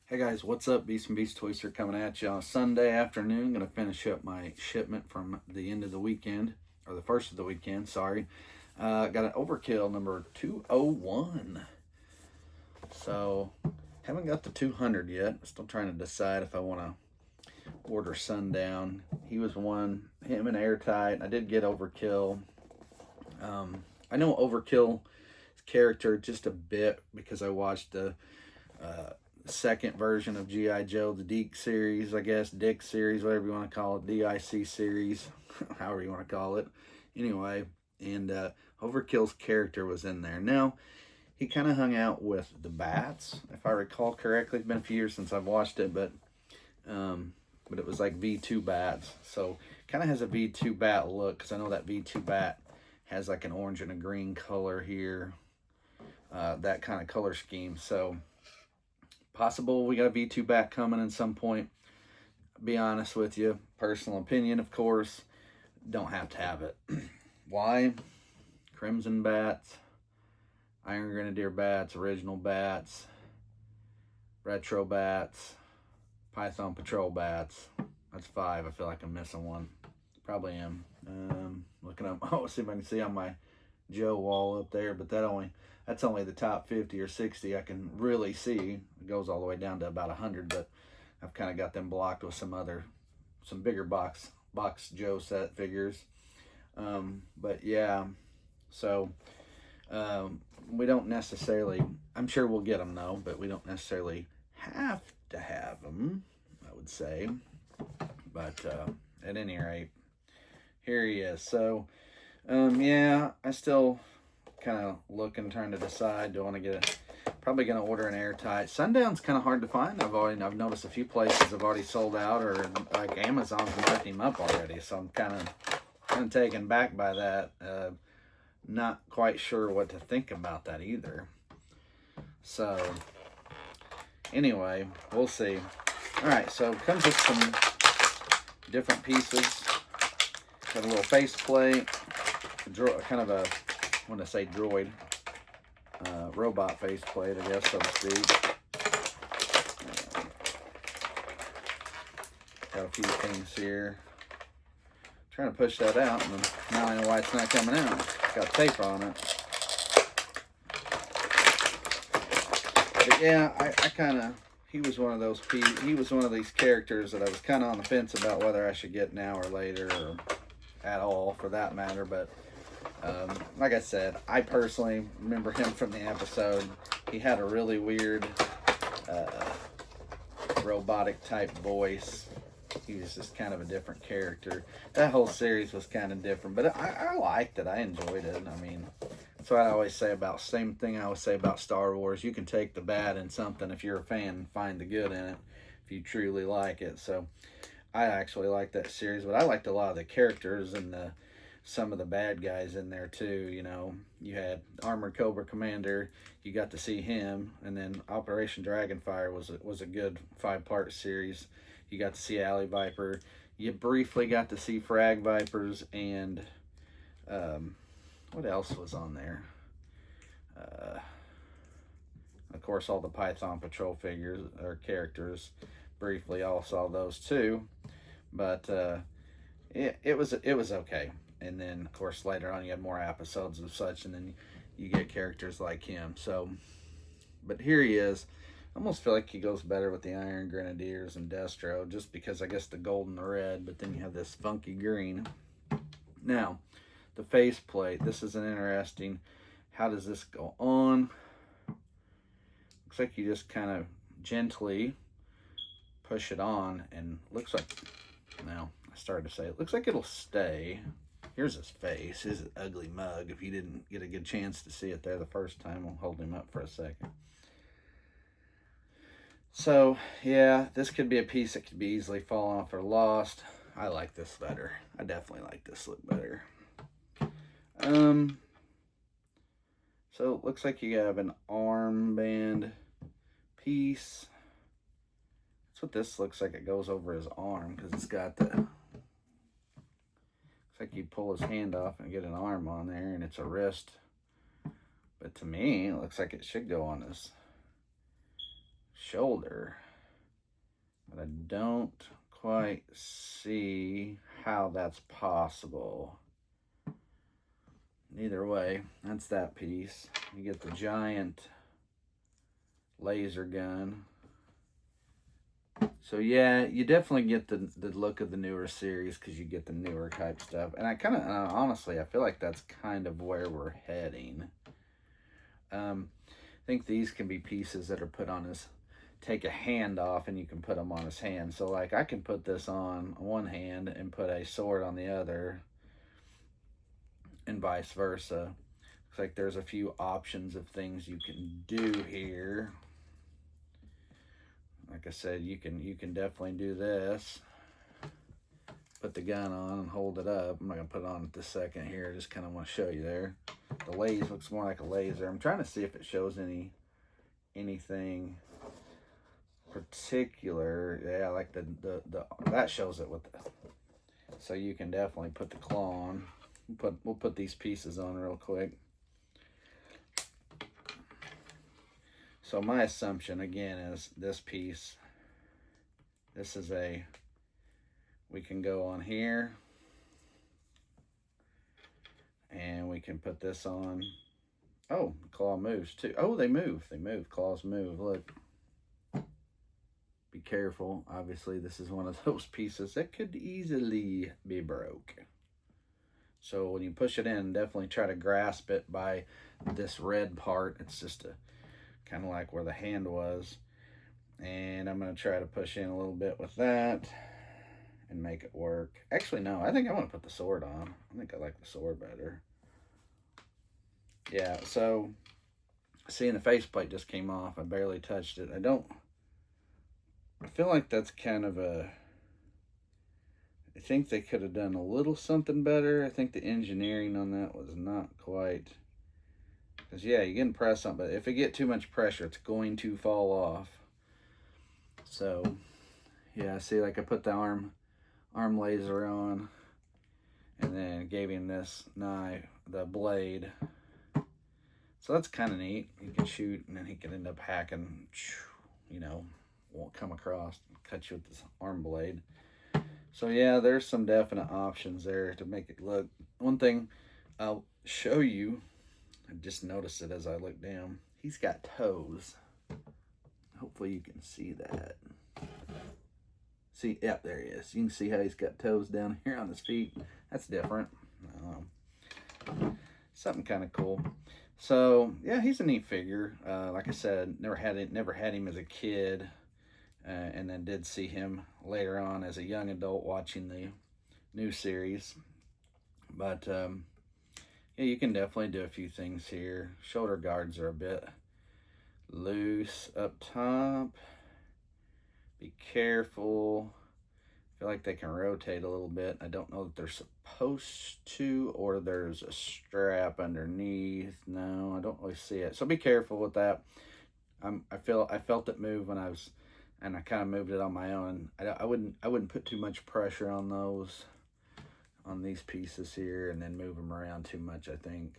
Hey guys, what's up? Beast and Beast Twister coming at you on a Sunday afternoon. Gonna finish up my shipment from the end of the weekend, or the first of the weekend, sorry. Got an Overkill number 201. So, haven't got the 200 yet. Still trying to decide if I want to order Sundown. He was one, him and Airtight. I did get Overkill. I know Overkill's character just a bit because I watched the second version of G.I. Joe, the Deke series, I guess, Dick series, whatever you want to call it, DIC series, however you want to call it. Anyway, and Overkill's character was in there. Now, he kind of hung out with the Bats, if I recall correctly. It's been a few years since I've watched it, but it was like V2 Bats. So, kind of has a V2 Bat look, because I know that V2 Bat has like an orange and a green color here, that kind of color scheme. So, possible we got a V2 Bat coming at some point. Be honest with you, personal opinion, of course, don't have to have it. Why? Crimson Bats, Iron Grenadier Bats, Original Bats, Retro Bats, Python Patrol Bats. That's 5. I feel like I'm missing one. Probably am. Looking up. Oh, see if I can see on my Joe wall up there, but that's only the top 50 or 60 I can really see. It goes all the way down to about 100, but I've kind of got them blocked with some bigger box Joe set figures. But yeah, so we don't necessarily, I'm sure we'll get them though, but we don't necessarily have to have them, I would say. But at any rate, here he is. So yeah, I still kind of looking, trying to decide, do I want to get it? Probably going to order an Airtight. Sundown's kind of hard to find. I've noticed a few places have already sold out, or like Amazon's marked him up already. So I'm kind of taken back by that. Not quite sure what to think about that either. So anyway, we'll see. All right, so it comes with some different pieces. Got a little faceplate, kind of a, I want to say droid, robot faceplate, I guess, so to speak. Got a few things here. Trying to push that out, and now I know why it's not coming out. It's got tape on it. But yeah, I kind of, he was one of these characters that I was kind of on the fence about whether I should get now or later, or at all for that matter. But like I said, I personally remember him from the episode. He had a really weird robotic type voice. He was just kind of a different character. That whole series was kind of different, but I liked it. I enjoyed it. I mean, that's what I always say about, same thing I always say about Star Wars. You can take the bad in something if you're a fan and find the good in it if you truly like it. So I actually liked that series, but I liked a lot of the characters and some of the bad guys in there too. You know, you had Armored Cobra Commander, you got to see him, and then Operation Dragonfire was a good 5-part series. You got to see Alley Viper. You briefly got to see Frag Vipers, and what else was on there? Of course, all the Python Patrol figures or characters. Briefly, all saw those too, but it was okay. And then, of course, later on you had more episodes of such, and then you get characters like him. So, but here he is. I almost feel like he goes better with the Iron Grenadiers and Destro, just because I guess the gold and the red, but then you have this funky green. Now, the faceplate. This is an interesting, how does this go on? Looks like you just kind of gently push it on, and looks like, now I started to say, it looks like it'll stay. Here's his face, his ugly mug. If you didn't get a good chance to see it there the first time, I'll hold him up for a second. So, yeah, this could be a piece that could be easily fallen off or lost. I like this better. I definitely like this look better. So it looks like you have an armband piece. That's what this looks like. It goes over his arm, because it's got the, looks like you pull his hand off and get an arm on there, and it's a wrist. But to me, it looks like it should go on his shoulder. but I don't quite see how that's possible. Either way, that's that piece. You get the giant laser gun. So yeah, you definitely get the look of the newer series because you get the newer type stuff. And I kind of, honestly, I feel like that's kind of where we're heading. I think these can be pieces that are put on his, take a hand off and you can put them on his hand. So like I can put this on one hand and put a sword on the other and vice versa. Looks like there's a few options of things you can do here. Like I said, you can definitely do this. Put the gun on and hold it up. I'm not gonna put it on at this second here. I just kind of want to show you there. The laser looks more like a laser. I'm trying to see if it shows anything particular. Yeah, like the that shows it with the. So you can definitely put the claw on. We'll put these pieces on real quick. So my assumption again is this piece. This is a. We can go on here. And we can put this on. Oh, the claw moves too. Oh, they move. They move. Claws move. Look. Be careful. Obviously, this is one of those pieces that could easily be broke. So when you push it in, definitely try to grasp it by this red part. It's just a kind of like where the hand was. And I'm going to try to push in a little bit with that and make it work. Actually, no, I think I want to put the sword on. I think I like the sword better. Yeah, so seeing the faceplate just came off. I barely touched it. I feel like that's kind of a, I think they could have done a little something better. I think the engineering on that was not quite, because yeah, you can press on, but if it get too much pressure, it's going to fall off. So yeah, see, like I put the arm laser on and then gave him this knife, the blade. So that's kind of neat. He can shoot and then he can end up hacking, you know, won't come across and cut you with this arm blade. So yeah, there's some definite options there to make it look. One thing I'll show you, I just noticed it as I look down, he's got toes. Hopefully you can see that. See, yep, there he is. You can see how he's got toes down here on his feet. That's different. Something kind of cool. So yeah, he's a neat figure. Like I said, never had him as a kid, and then did see him later on as a young adult watching the new series. But yeah, you can definitely do a few things here. Shoulder guards are a bit loose up top. Be careful. I feel like they can rotate a little bit. I don't know that they're supposed to, or there's a strap underneath. No, I don't really see it. So be careful with that. I felt it move when I was, and I kind of moved it on my own. I wouldn't put too much pressure on these pieces here, and then move them around too much. I think.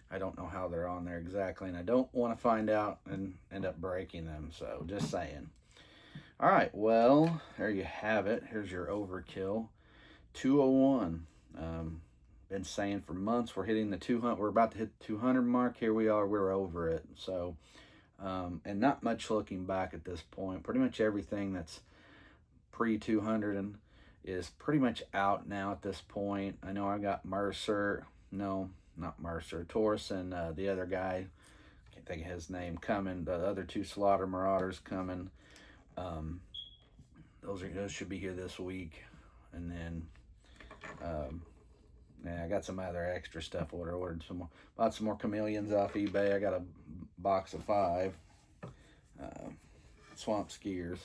I don't know how they're on there exactly, and I don't want to find out and end up breaking them. So just saying. All right, well, there you have it. Here's your Overkill 201. Been saying for months we're hitting the 200. We're about to hit the 200 mark. Here we are. We're over it. So, and not much looking back at this point. Pretty much everything that's pre-200 and is pretty much out now at this point. I know I got Mercer. No, not Mercer. Taurus and the other guy. Can't think of his name. Coming. The other two Slaughter Marauders coming. Those should be here this week, and then yeah, I got some other extra stuff. Ordered some more, bought some more chameleons off eBay. I got a box of 5 swamp skiers.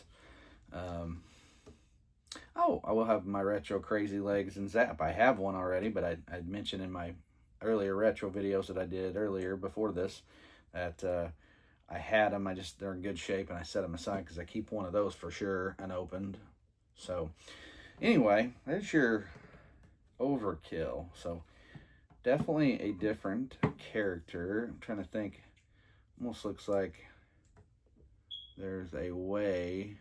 Oh, I will have my retro crazy legs and zap. I have one already, but I'd mentioned in my earlier retro videos that I did earlier before this that I had them. They're in good shape, and I set them aside because I keep one of those for sure unopened. So anyway, there's your Overkill. So definitely a different character. I'm trying to think. Almost looks like there's a way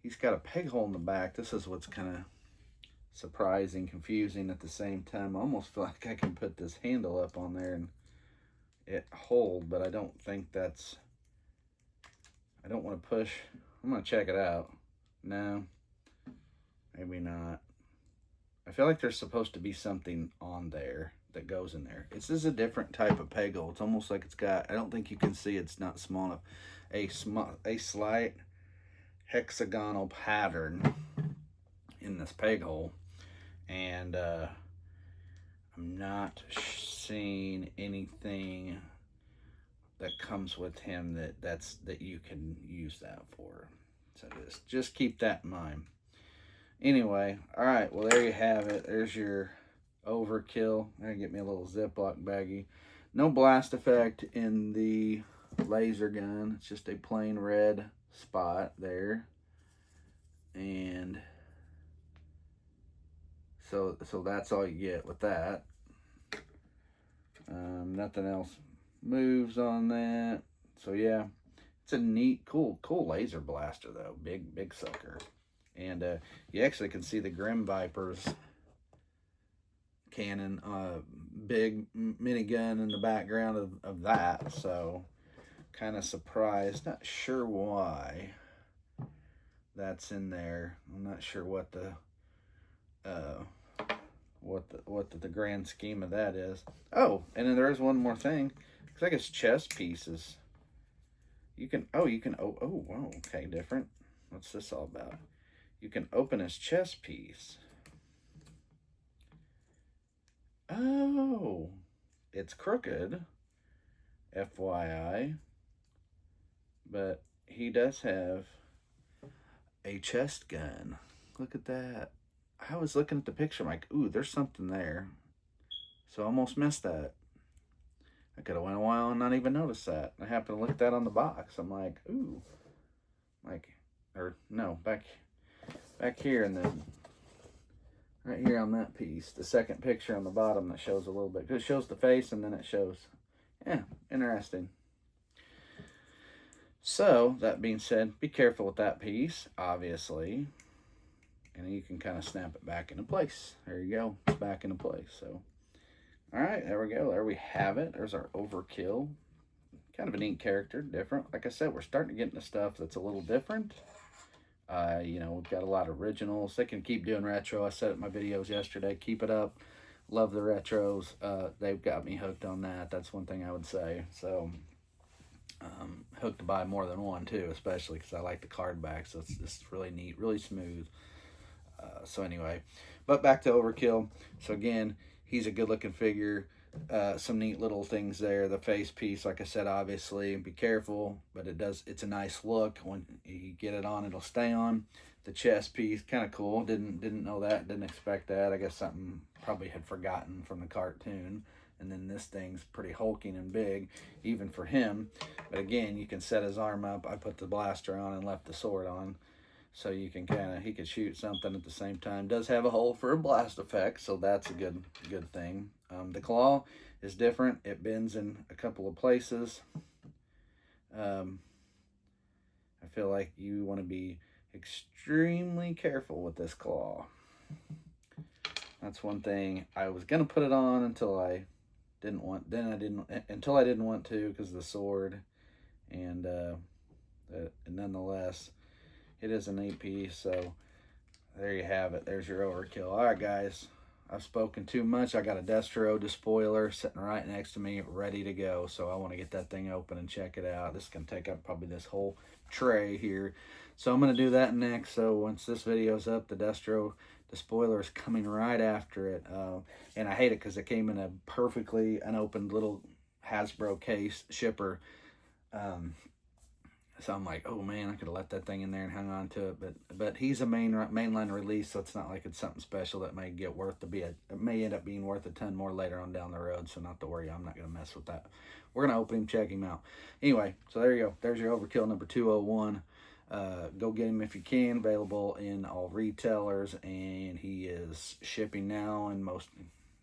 he's got a peg hole in the back. This is what's kind of surprising, confusing at the same time. I almost feel like I can put this handle up on there and it hold, but I don't think that's, I don't want to push. I'm going to check it out. No, maybe not. I feel like there's supposed to be something on there that goes in there. This is a different type of peg hole. It's almost like it's got, I don't think you can see, it's not small enough. A slight hexagonal pattern in this peg hole. And I'm not seeing anything that comes with him that you can use that for. So just keep that in mind. Anyway, all right, well, there you have it. There's your Overkill. I'm gonna get me a little Ziploc baggie. No blast effect in the laser gun. It's just a plain red spot there. And so that's all you get with that. Nothing else moves on that. So yeah, it's a neat, cool laser blaster though. Big sucker. And you actually can see the Grim Viper's cannon, big minigun in the background of that. So kind of surprised. Not sure why that's in there. I'm not sure what the grand scheme of that is. Oh, and then there is one more thing. Looks like his chest pieces. Oh, wow, okay, different. What's this all about? You can open his chest piece. Oh, it's crooked, FYI. But he does have a chest gun. Look at that. I was looking at the picture, I'm like, ooh, there's something there. So I almost missed that. I could have went a while and not even noticed that. I happened to look at that on the box. I'm like, ooh. Back here, and then right here on that piece, the second picture on the bottom that shows a little bit. It shows the face and then it shows, yeah, interesting. So, that being said, be careful with that piece, obviously. And you can kind of snap it back into place. There you go. It's back into place. So, all right, there we go. There we have it. There's our Overkill. Kind of a neat character, different. Like I said, we're starting to get into stuff that's a little different. We've got a lot of originals. They can keep doing retro. I said it in my videos yesterday. Keep it up. Love the retros. They've got me hooked on that. That's one thing I would say. So, hooked to buy more than one too, especially because I like the card back. So it's really neat, really smooth. So anyway, but back to Overkill. So again, he's a good looking figure. Some neat little things there. The face piece, like I said, obviously, be careful, but it's a nice look. When you get it on, it'll stay on. The chest piece, kind of cool. Didn't know that, didn't expect that. I guess something probably had forgotten from the cartoon. And then this thing's pretty hulking and big, even for him. But again, you can set his arm up. I put the blaster on and left the sword on. So you can he could shoot something at the same time. Does have a hole for a blast effect, so that's a good thing. The claw is different. It bends in a couple of places. I feel like you want to be extremely careful with this claw. That's one thing. I was gonna put it on until I didn't want. Until I didn't want to because of the sword, and nonetheless. It is an 8-piece, so there you have it. There's your Overkill. All right, guys. I've spoken too much. I got a Destro despoiler sitting right next to me, ready to go. So I want to get that thing open and check it out. This is going to take up probably this whole tray here. So I'm going to do that next. So once this video's up, the Destro despoiler is coming right after it. And I hate it because it came in a perfectly unopened little Hasbro case shipper. So I'm like, oh man, I could have let that thing in there and hung on to it. But he's a mainline release, so it's not like it's something special that may it may end up being worth a ton more later on down the road. So not to worry, I'm not gonna mess with that. We're gonna open him, check him out. Anyway, so there you go. There's your Overkill number 201. Go get him if you can. Available in all retailers, and he is shipping now in most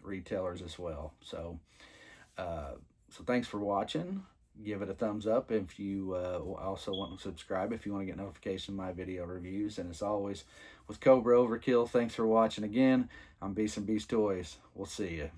retailers as well. So thanks for watching. give it a thumbs up if you also want to subscribe if you want to get notification of my video reviews. And as always, with Cobra Overkill, thanks for watching again. I'm Beast and Beast Toys. We'll see you.